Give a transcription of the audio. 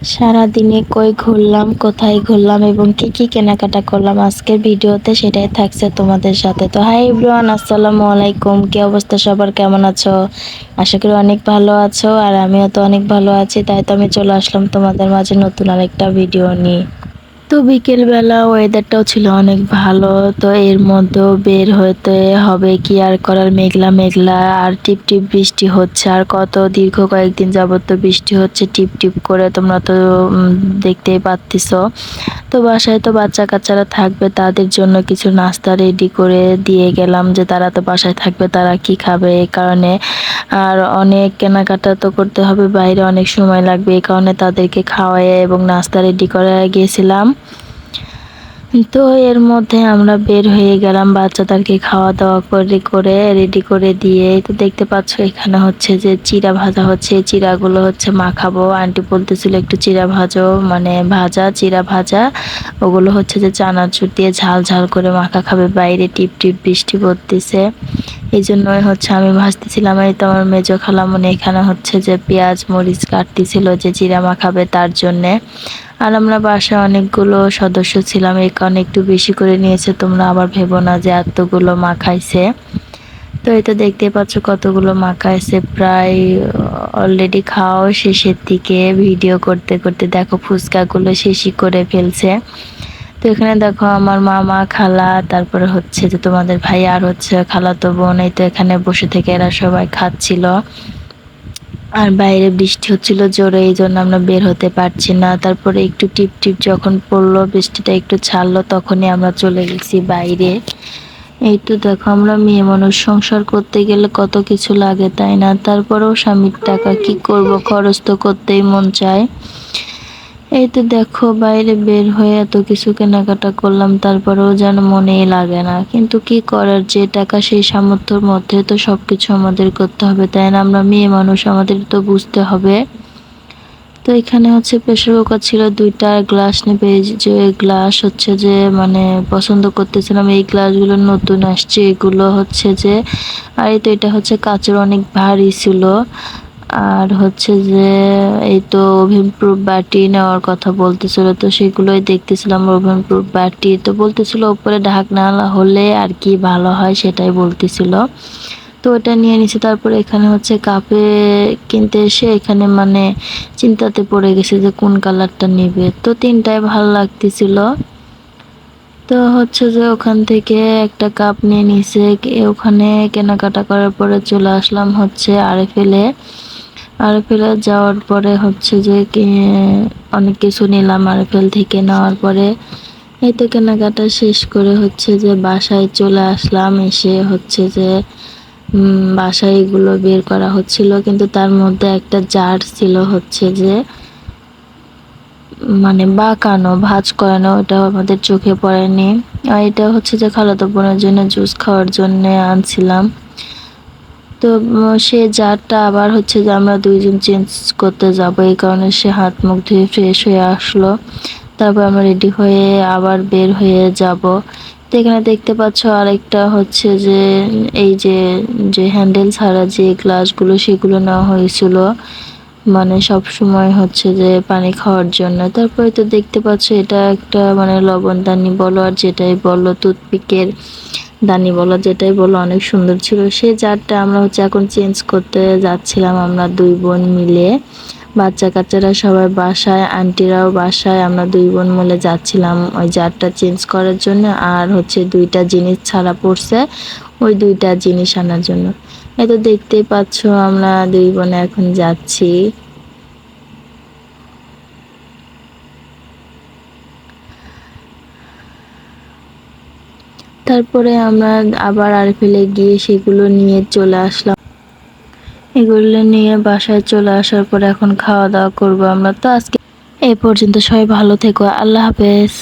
সারাদিনে কই ঘুরলাম, কোথায় ঘুরলাম এবং কি কি কেনাকাটা করলাম আজকের ভিডিওতে সেটাই থাকছে তোমাদের সাথে। তো হাই এভরিওয়ান, আসসালামু আলাইকুম। কি অবস্থা সবার, কেমন আছো? আশা করি অনেক ভালো আছো, আর আমিও তো অনেক ভালো আছি। তাই তো আমি চলে আসলাম তোমাদের মাঝে নতুন আরেকটা ভিডিও নিয়ে। তো বিকেলবেলা ওয়েদারটাও ছিল অনেক ভালো। তো এর মধ্যেও বের হতে হবে, কি আর করার, মেঘলা মেঘলা আর টিপ টিপ বৃষ্টি হচ্ছে। আর কত দীর্ঘ কয়েকদিন যাবত তো বৃষ্টি হচ্ছে টিপ টিপ করে, তোমরা তো দেখতেই পাচ্ছিস। তো বাসায় তো বাচ্চা কাচ্চারা থাকবে, তাদের জন্য কিছু নাস্তা রেডি করে দিয়ে গেলাম, যে তারা তো বাসায় থাকবে, তারা কি খাবে এই কারণে। আর অনেক কেনাকাটা তো করতে হবে, বাইরে অনেক সময় লাগবে, এই কারণে তাদেরকে খাওয়াই এবং নাস্তা রেডি করে গিয়েছিলাম। তো এর মধ্যে আমরা বের হয়ে গেলাম বাচ্চাদেরকে খাওয়া দাওয়া করে রেডি করে দিয়ে। তো দেখতে পাচ্ছ এখানে হচ্ছে যে চিড়া ভাজা হচ্ছে, চিড়াগুলো হচ্ছে মাখাবো। আন্টি বলতেছিল একটু চিড়া ভাজো, মানে ভাজা চিড়া ভাজা, ওগুলো হচ্ছে যে চানাচুর দিয়ে ঝাল ঝাল করে মাখা খাবে। বাইরে টিপ টিপ বৃষ্টি পড়তেছে, এই জন্যই হচ্ছে আমি ভাজতেছিলাম। এই তো আমার মেজো খালামণি এখানে হচ্ছে যে পেঁয়াজ মরিচ কাটতেছিল, যে চিড়া মাখাবে তার জন্যে। আর আমরা বাসায় অনেকগুলো সদস্য ছিলাম, এই কারণে একটু বেশি করে নিয়েছে। তোমরা আবার ভেবো না যে এতগুলো মাখাইছে। তো এই তো দেখতে পাচ্ছ কতগুলো মাখাইছে, প্রায় অলরেডি খাওয়া শেষের দিকে। ভিডিও করতে করতে দেখো ফুচকাগুলো শেষই করে ফেলছে। তো এখানে দেখো আমার মামা খালা, তারপরে হচ্ছে যে তোমাদের ভাই আর হচ্ছে খালাতো বোন, এই তো এখানে বসে থেকে এরা সবাই খাচ্ছিল। আর বাইরে বৃষ্টি হচ্ছিল জোরে, এই জন্য আমরা বের হতে পারছি না। তারপরে একটু টিপ টিপ যখন পড়লো, বৃষ্টিটা একটু ছাড়লো, তখনই আমরা চলে গেছি বাইরে। এই তো দেখো, আমরা মেয়ে মানুষ, সংসার করতে গেলে কত কিছু লাগে তাই না? তারপরেও স্বামীর টাকা কি করব, খরচ তো করতেই মন চায়। এই তো দেখো বাইরে বের হয়ে এত কিছু কেনাকাটা করলাম, তারপরেও যেন মনেই লাগে না। কিন্তু কি করার, যে টাকা সেই সামর্থ্যের মধ্যে তো সবকিছু আমাদের করতে হবে তাই না? আমরা মেয়ে মানুষ, আমাদের তো বুঝতে হবে। তো এখানে হচ্ছে প্রেসার কুকার ছিল দুইটা, গ্লাস নেবে, যে গ্লাস হচ্ছে যে মানে পছন্দ করতেছিলাম। এই গ্লাসগুলো নতুন আসছে, এগুলো হচ্ছে যে, আর এই তো এটা হচ্ছে কাচের, অনেক ভারী ছিল। আর হচ্ছে যে এই তো ওভেন প্রুফ বাটি নেওয়ার কথা বলতেছিল, তো সেগুলোই দেখতেছিলাম। ওভেন প্রুফ বাটি তো বলতেছিল উপরে ঢাকনা হলে আর কি ভালো হয়, সেটাই বলতেছিল। তো ওটা নিয়ে নিছি। তারপরে এখানে হচ্ছে কাপে কিনতে এসে এখানে মানে চিন্তাতে পড়ে গেছে যে কোন কালারটা নিবে। তো তিনটাই ভালো লাগতেছিল। তো হচ্ছে যে ওখান থেকে একটা কাপ নিয়ে নিছে। ওখানে কেনাকাটা করার পরে চলে আসলাম হচ্ছে আরএফএলে। আরএফএলে যাওয়ার পরে হচ্ছে যে অনেক কিছু নিলাম আরএফএল থেকে। নেওয়ার পরে এই তো কেনাকাটা শেষ করে হচ্ছে যে বাসায় চলে আসলাম। এসে হচ্ছে যে বাসায় এগুলো বের করা হচ্ছিল, কিন্তু তার মধ্যে একটা জার ছিল হচ্ছে যে মানে বাঁকানো, ভাঁজ করানো, ওটা আমাদের চোখে পড়েনি। আর এটা হচ্ছে যে খালাতো বোনের জন্য জুস খাওয়ার জন্য আনছিলাম। তো সে জারটা আবার হচ্ছে যে আমরা দুইজন চেঞ্জ করতে যাব, এই কারণে সে হাত মুখ ধুয়ে ফ্রেশ হয়ে আসলো। তারপর আমরা রেডি হয়ে আবার বের হয়ে যাব। তো এখানে দেখতে পাচ্ছ আরেকটা হচ্ছে যে এই যে যে হ্যান্ডেল ছাড়া যে গ্লাসগুলো, সেগুলো নেওয়া হয়েছিল, মানে সব সময় হচ্ছে যে পানি খাওয়ার জন্য। তারপরে তো দেখতে পাচ্ছ এটা একটা মানে লবণদানি বলো আর যেটাই বলো, টুথপিকের দানি বলো, যেটাই বলো, অনেক সুন্দর ছিল। সেই জারটা আমরা হচ্ছে এখন চেঞ্জ করতে যাচ্ছিলাম, আমরা দুই বোন মিলে। বাচ্চা কাচ্চারা সবাই বাসায়, আন্টিরাও বাসায়, আমরা দুই বোন মিলে যাচ্ছিলাম ওই জারটা চেঞ্জ করার জন্য। আর হচ্ছে দুইটা জিনিস ছাড়া পড়ছে, ওই দুইটা জিনিস আনার জন্য। এই তো দেখতেই পাচ্ছ আমরা দুই বোনে এখন যাচ্ছি। তারপরে আমরা আবার আরএফএলে গিয়ে সেগুলো নিয়ে চলে আসলাম। এগুলো নিয়ে বাসায় চলে আসার পর এখন খাওয়া দাওয়া করবো আমরা। তো আজকে এই পর্যন্ত, সবাই ভালো থেকো, আল্লাহ হাফেজ।